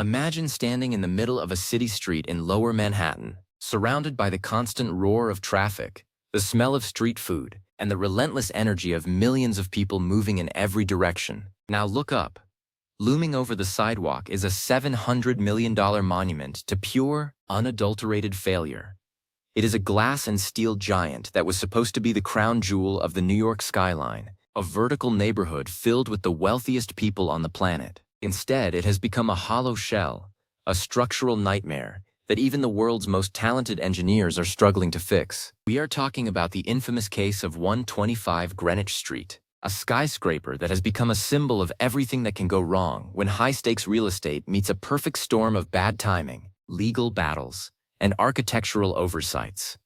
Imagine standing in the middle of a city street in Lower Manhattan, surrounded by the constant roar of traffic, the smell of street food, and the relentless energy of millions of people moving in every direction. Now look up. Looming over the sidewalk is a $700 million monument to pure, unadulterated failure. It is a glass and steel giant that was supposed to be the crown jewel of the New York skyline, a vertical neighborhood filled with the wealthiest people on the planet. Instead, it has become a hollow shell, a structural nightmare that even the world's most talented engineers are struggling to fix. We are talking about the infamous case of 125 Greenwich Street, a skyscraper that has become a symbol of everything that can go wrong when high-stakes real estate meets a perfect storm of bad timing, legal battles, and architectural oversights.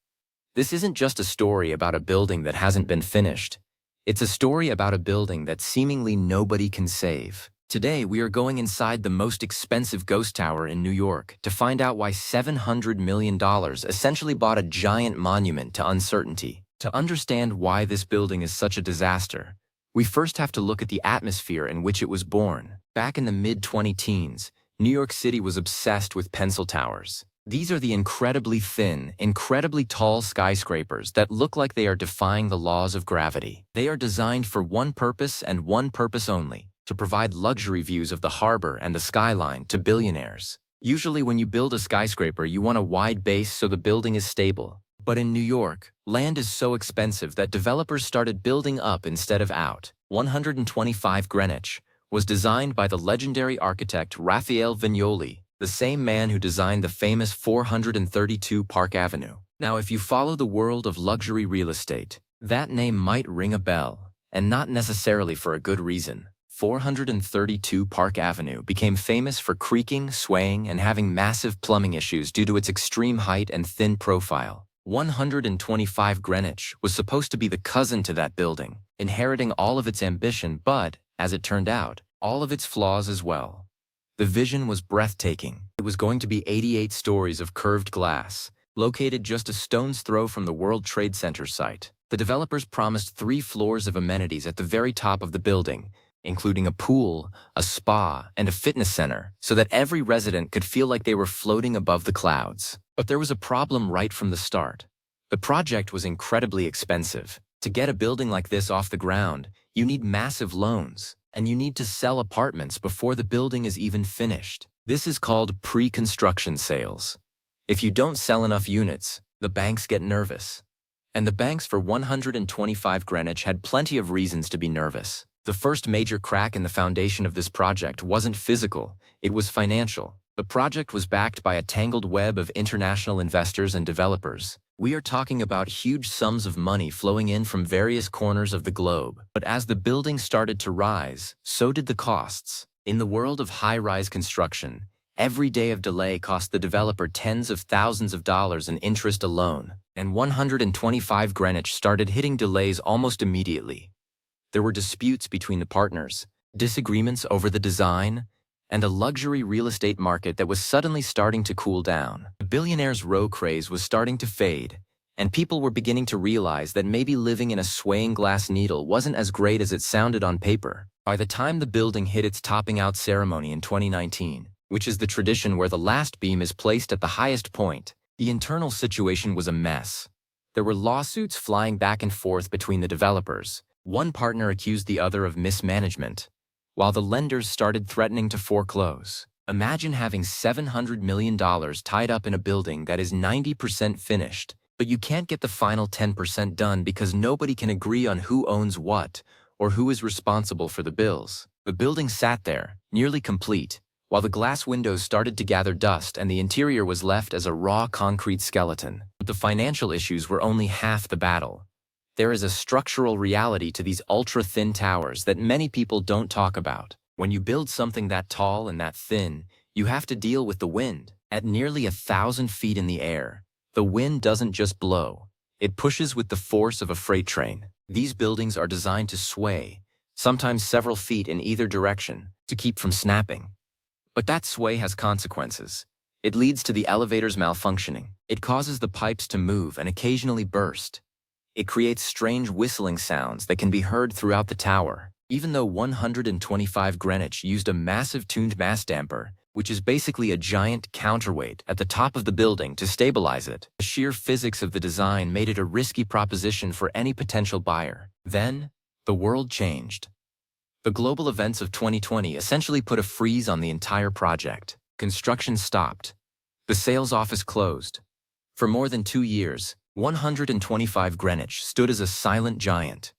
This isn't just a story about a building that hasn't been finished. It's a story about a building that seemingly nobody can save. Today, we are going inside the most expensive ghost tower in New York to find out why $700 million essentially bought a giant monument to uncertainty. To understand why this building is such a disaster, we first have to look at the atmosphere in which it was born. Back in the mid-2010s, New York City was obsessed with pencil towers. These are the incredibly thin, incredibly tall skyscrapers that look like they are defying the laws of gravity. They are designed for one purpose and one purpose only: to provide luxury views of the harbor and the skyline to billionaires. Usually when you build a skyscraper, you want a wide base so the building is stable. But in New York, land is so expensive that developers started building up instead of out. 125 Greenwich was designed by the legendary architect Raphael Vignoli, the same man who designed the famous 432 Park Avenue. Now, if you follow the world of luxury real estate, that name might ring a bell, and not necessarily for a good reason. 432 Park Avenue became famous for creaking, swaying, and having massive plumbing issues due to its extreme height and thin profile. 125 Greenwich was supposed to be the cousin to that building, inheriting all of its ambition but, as it turned out, all of its flaws as well. The vision was breathtaking. It was going to be 88 stories of curved glass, located just a stone's throw from the World Trade Center site. The developers promised 3 floors of amenities at the very top of the building, including a pool, a spa, and a fitness center, so that every resident could feel like they were floating above the clouds. But there was a problem right from the start. The project was incredibly expensive. To get a building like this off the ground, you need massive loans, and you need to sell apartments before the building is even finished. This is called pre-construction sales. If you don't sell enough units, the banks get nervous. And the banks for 125 Greenwich had plenty of reasons to be nervous. The first major crack in the foundation of this project wasn't physical, it was financial. The project was backed by a tangled web of international investors and developers. We are talking about huge sums of money flowing in from various corners of the globe. But as the building started to rise, so did the costs. In the world of high-rise construction, every day of delay cost the developer tens of thousands of dollars in interest alone, and 125 Greenwich started hitting delays almost immediately. There were disputes between the partners, disagreements over the design, and a luxury real estate market that was suddenly starting to cool down. The billionaires' row craze was starting to fade, and people were beginning to realize that maybe living in a swaying glass needle wasn't as great as it sounded on paper. By the time the building hit its topping out ceremony in 2019, which is the tradition where the last beam is placed at the highest point, the internal situation was a mess. There were lawsuits flying back and forth between the developers. One partner accused the other of mismanagement, while the lenders started threatening to foreclose. Imagine having $700 million tied up in a building that is 90% finished, but you can't get the final 10% done because nobody can agree on who owns what or who is responsible for the bills. The building sat there, nearly complete, while the glass windows started to gather dust and the interior was left as a raw concrete skeleton. But the financial issues were only half the battle. There is a structural reality to these ultra-thin towers that many people don't talk about. When you build something that tall and that thin, you have to deal with the wind. At nearly 1,000 feet in the air, the wind doesn't just blow. It pushes with the force of a freight train. These buildings are designed to sway, sometimes several feet in either direction, to keep from snapping. But that sway has consequences. It leads to the elevators malfunctioning. It causes the pipes to move and occasionally burst. It creates strange whistling sounds that can be heard throughout the tower. Even though 125 Greenwich used a massive tuned mass damper, which is basically a giant counterweight at the top of the building to stabilize it. The sheer physics of the design made it a risky proposition for any potential buyer. Then, the world changed. The global events of 2020 essentially put a freeze on the entire project. Construction stopped. The sales office closed. For more than 2 years, 125 Greenwich stood as a silent giant.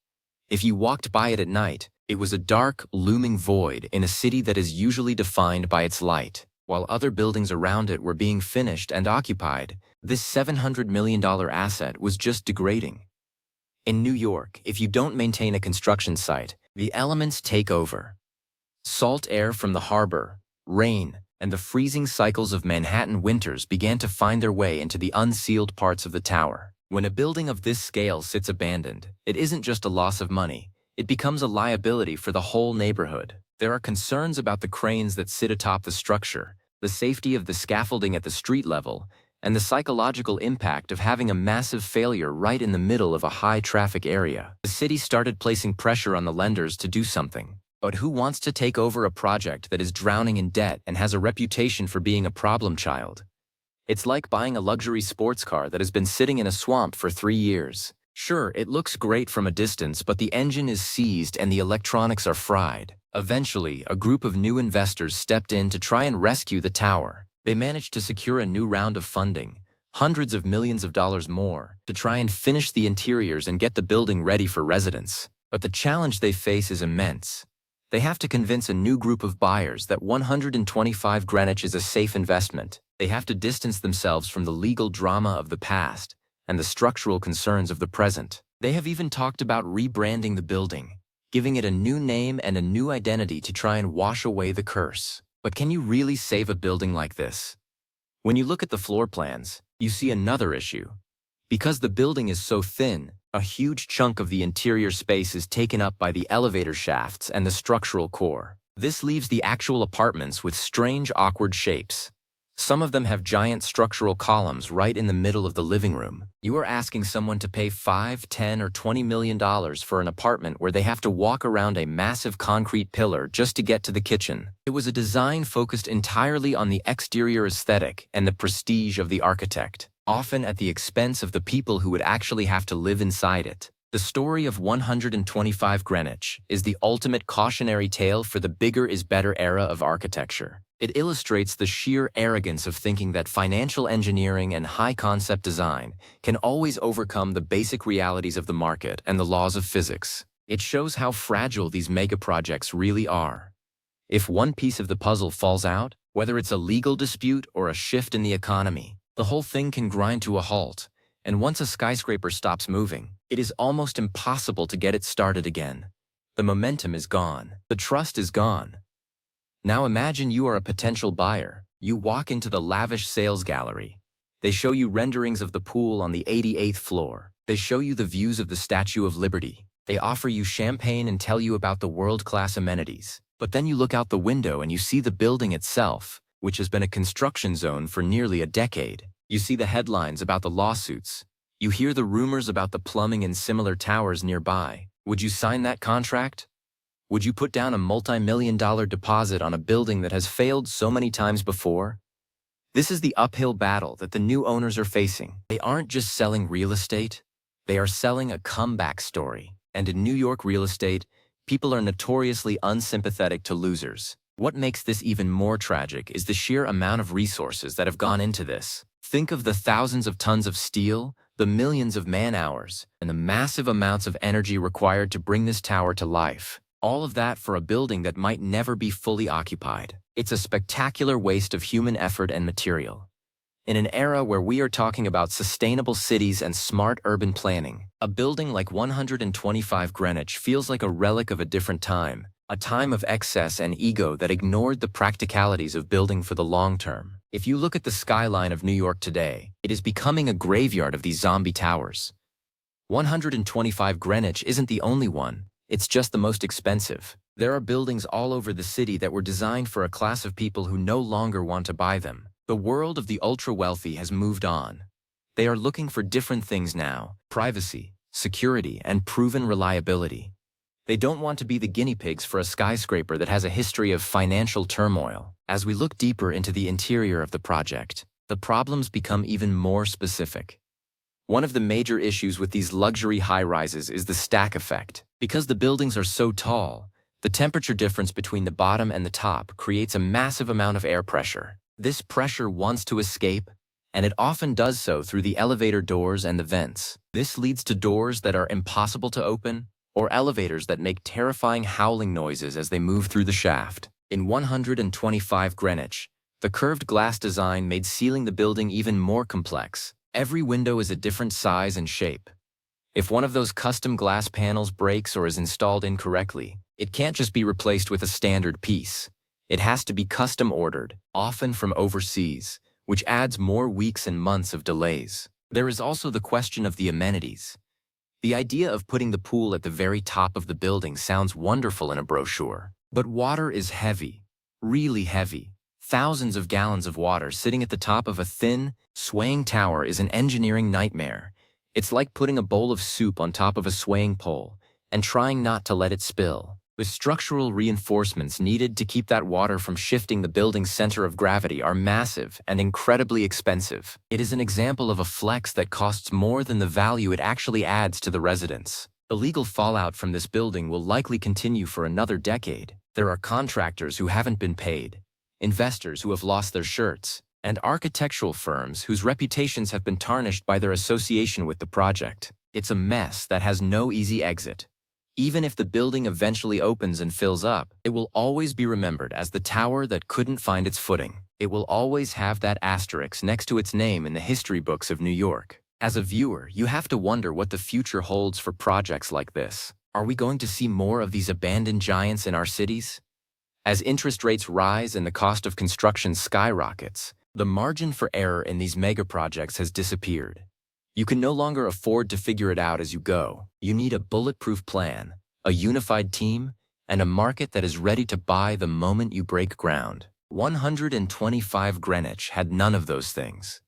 If you walked by it at night, it was a dark, looming void in a city that is usually defined by its light. While other buildings around it were being finished and occupied, this $700 million asset was just degrading. In New York, if you don't maintain a construction site, the elements take over. Salt air from the harbor, rain, and the freezing cycles of Manhattan winters began to find their way into the unsealed parts of the tower. When a building of this scale sits abandoned, it isn't just a loss of money, it becomes a liability for the whole neighborhood. There are concerns about the cranes that sit atop the structure, the safety of the scaffolding at the street level, and the psychological impact of having a massive failure right in the middle of a high-traffic area. The city started placing pressure on the lenders to do something. But who wants to take over a project that is drowning in debt and has a reputation for being a problem child? It's like buying a luxury sports car that has been sitting in a swamp for 3 years. Sure, it looks great from a distance, but the engine is seized and the electronics are fried. Eventually, a group of new investors stepped in to try and rescue the tower. They managed to secure a new round of funding, hundreds of millions of dollars more, to try and finish the interiors and get the building ready for residents. But the challenge they face is immense. They have to convince a new group of buyers that 125 Greenwich is a safe investment. They have to distance themselves from the legal drama of the past and the structural concerns of the present. They have even talked about rebranding the building, giving it a new name and a new identity to try and wash away the curse. But can you really save a building like this? When you look at the floor plans, you see another issue. Because the building is so thin, a huge chunk of the interior space is taken up by the elevator shafts and the structural core. This leaves the actual apartments with strange, awkward shapes. Some of them have giant structural columns right in the middle of the living room. You are asking someone to pay $5, $10, or $20 million for an apartment where they have to walk around a massive concrete pillar just to get to the kitchen. It was a design focused entirely on the exterior aesthetic and the prestige of the architect, often at the expense of the people who would actually have to live inside it. The story of 125 Greenwich is the ultimate cautionary tale for the bigger is better era of architecture. It illustrates the sheer arrogance of thinking that financial engineering and high-concept design can always overcome the basic realities of the market and the laws of physics. It shows how fragile these mega-projects really are. If one piece of the puzzle falls out, whether it's a legal dispute or a shift in the economy, the whole thing can grind to a halt. And once a skyscraper stops moving, it is almost impossible to get it started again. The momentum is gone. The trust is gone. Now imagine you are a potential buyer. You walk into the lavish sales gallery. They show you renderings of the pool on the 88th floor. They show you the views of the Statue of Liberty. They offer you champagne and tell you about the world-class amenities. But then you look out the window and you see the building itself, which has been a construction zone for nearly a decade. You see the headlines about the lawsuits. You hear the rumors about the plumbing in similar towers nearby. Would you sign that contract? Would you put down a multi-million-dollar deposit on a building that has failed so many times before? This is the uphill battle that the new owners are facing. They aren't just selling real estate, they are selling a comeback story. And in New York real estate, people are notoriously unsympathetic to losers. What makes this even more tragic is the sheer amount of resources that have gone into this. Think of the thousands of tons of steel, the millions of man-hours, and the massive amounts of energy required to bring this tower to life. All of that for a building that might never be fully occupied. It's a spectacular waste of human effort and material. In an era where we are talking about sustainable cities and smart urban planning, a building like 125 Greenwich feels like a relic of a different time, a time of excess and ego that ignored the practicalities of building for the long term. If you look at the skyline of New York today, it is becoming a graveyard of these zombie towers. 125 Greenwich isn't the only one. It's just the most expensive. There are buildings all over the city that were designed for a class of people who no longer want to buy them. The world of the ultra-wealthy has moved on. They are looking for different things now: privacy, security, and proven reliability. They don't want to be the guinea pigs for a skyscraper that has a history of financial turmoil. As we look deeper into the interior of the project, the problems become even more specific. One of the major issues with these luxury high-rises is the stack effect. Because the buildings are so tall, the temperature difference between the bottom and the top creates a massive amount of air pressure. This pressure wants to escape, and it often does so through the elevator doors and the vents. This leads to doors that are impossible to open, or elevators that make terrifying howling noises as they move through the shaft. In 125 Greenwich, the curved glass design made sealing the building even more complex. Every window is a different size and shape. If one of those custom glass panels breaks or is installed incorrectly, it can't just be replaced with a standard piece. It has to be custom ordered, often from overseas, which adds more weeks and months of delays. There is also the question of the amenities. The idea of putting the pool at the very top of the building sounds wonderful in a brochure. But water is heavy, really heavy. Thousands of gallons of water sitting at the top of a thin, swaying tower is an engineering nightmare. It's like putting a bowl of soup on top of a swaying pole and trying not to let it spill. The structural reinforcements needed to keep that water from shifting the building's center of gravity are massive and incredibly expensive. It is an example of a flex that costs more than the value it actually adds to the residents. The legal fallout from this building will likely continue for another decade. There are contractors who haven't been paid, investors who have lost their shirts, and architectural firms whose reputations have been tarnished by their association with the project. It's a mess that has no easy exit. Even if the building eventually opens and fills up, it will always be remembered as the tower that couldn't find its footing. It will always have that asterisk next to its name in the history books of New York. As a viewer, you have to wonder what the future holds for projects like this. Are we going to see more of these abandoned giants in our cities? As interest rates rise and the cost of construction skyrockets, the margin for error in these mega projects has disappeared. You can no longer afford to figure it out as you go. You need a bulletproof plan, a unified team, and a market that is ready to buy the moment you break ground. 125 Greenwich had none of those things.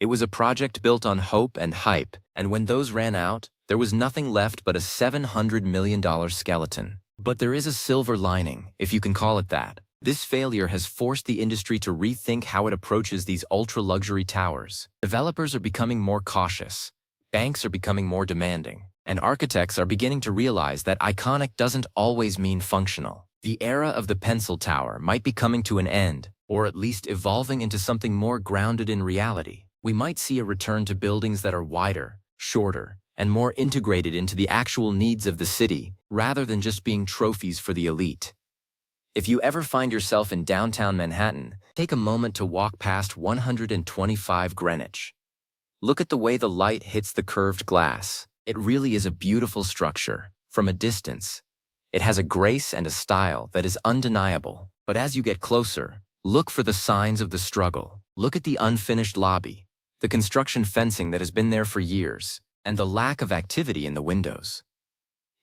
It was a project built on hope and hype, and when those ran out, there was nothing left but a $700 million skeleton. But there is a silver lining, if you can call it that. This failure has forced the industry to rethink how it approaches these ultra-luxury towers. Developers are becoming more cautious, banks are becoming more demanding, and architects are beginning to realize that iconic doesn't always mean functional. The era of the pencil tower might be coming to an end, or at least evolving into something more grounded in reality. We might see a return to buildings that are wider, shorter, and more integrated into the actual needs of the city, rather than just being trophies for the elite. If you ever find yourself in downtown Manhattan, take a moment to walk past 125 Greenwich. Look at the way the light hits the curved glass. It really is a beautiful structure. From a distance, it has a grace and a style that is undeniable. But as you get closer, look for the signs of the struggle. Look at the unfinished lobby, the construction fencing that has been there for years, and the lack of activity in the windows.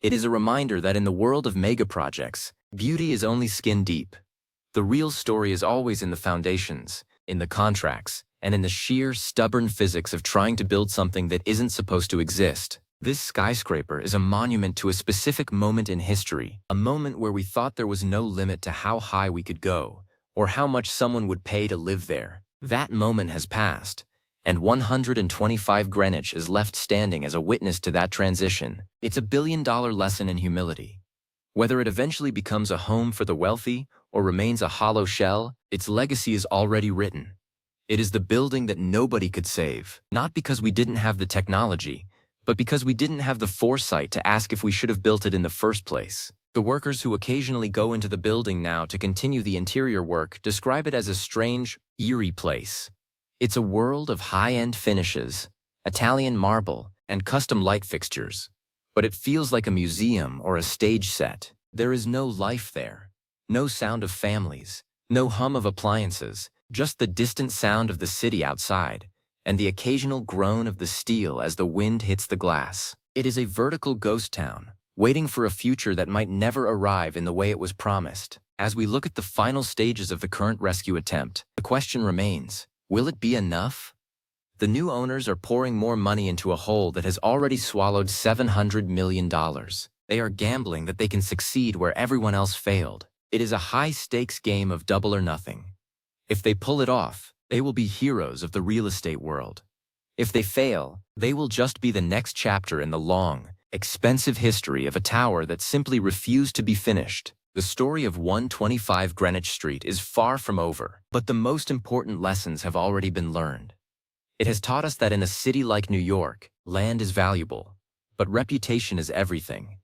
It is a reminder that in the world of mega projects, beauty is only skin deep. The real story is always in the foundations, in the contracts, and in the sheer, stubborn physics of trying to build something that isn't supposed to exist. This skyscraper is a monument to a specific moment in history, a moment where we thought there was no limit to how high we could go, or how much someone would pay to live there. That moment has passed, and 125 Greenwich is left standing as a witness to that transition. It's a billion-dollar lesson in humility. Whether it eventually becomes a home for the wealthy or remains a hollow shell, its legacy is already written. It is the building that nobody could save, not because we didn't have the technology, but because we didn't have the foresight to ask if we should have built it in the first place. The workers who occasionally go into the building now to continue the interior work describe it as a strange, eerie place. It's a world of high-end finishes, Italian marble, and custom light fixtures. But it feels like a museum or a stage set. There is no life there, no sound of families, no hum of appliances, just the distant sound of the city outside, and the occasional groan of the steel as the wind hits the glass. It is a vertical ghost town, waiting for a future that might never arrive in the way it was promised. As we look at the final stages of the current rescue attempt, the question remains, will it be enough? The new owners are pouring more money into a hole that has already swallowed $700 million. They are gambling that they can succeed where everyone else failed. It is a high-stakes game of double or nothing. If they pull it off, they will be heroes of the real estate world. If they fail, they will just be the next chapter in the long, expensive history of a tower that simply refused to be finished. The story of 125 Greenwich Street is far from over, but the most important lessons have already been learned. It has taught us that in a city like New York, land is valuable, but reputation is everything.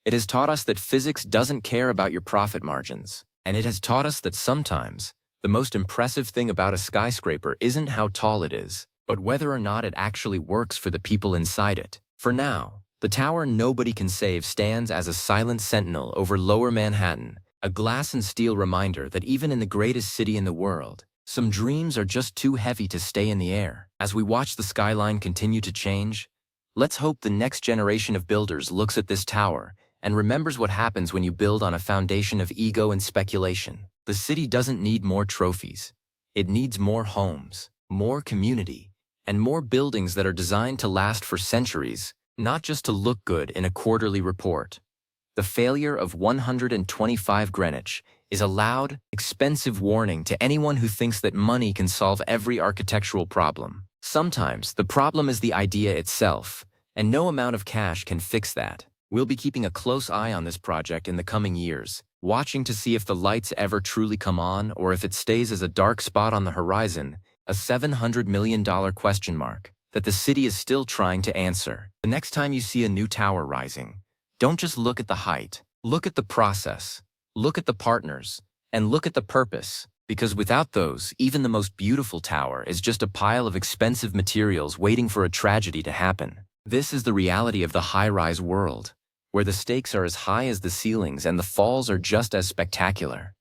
It has taught us that physics doesn't care about your profit margins, and it has taught us that sometimes, the most impressive thing about a skyscraper isn't how tall it is, but whether or not it actually works for the people inside it. For now, the tower nobody can save stands as a silent sentinel over Lower Manhattan, a glass and steel reminder that even in the greatest city in the world, some dreams are just too heavy to stay in the air. As we watch the skyline continue to change, let's hope the next generation of builders looks at this tower and remembers what happens when you build on a foundation of ego and speculation. The city doesn't need more trophies. It needs more homes, more community, and more buildings that are designed to last for centuries, not just to look good in a quarterly report. The failure of 125 Greenwich is a loud, expensive warning to anyone who thinks that money can solve every architectural problem. Sometimes the problem is the idea itself, and no amount of cash can fix that. We'll be keeping a close eye on this project in the coming years, watching to see if the lights ever truly come on or if it stays as a dark spot on the horizon, a $700 million question mark that the city is still trying to answer. The next time you see a new tower rising, don't just look at the height. Look at the process, look at the partners, and look at the purpose, because without those, even the most beautiful tower is just a pile of expensive materials waiting for a tragedy to happen. This is the reality of the high-rise world, where the stakes are as high as the ceilings and the falls are just as spectacular.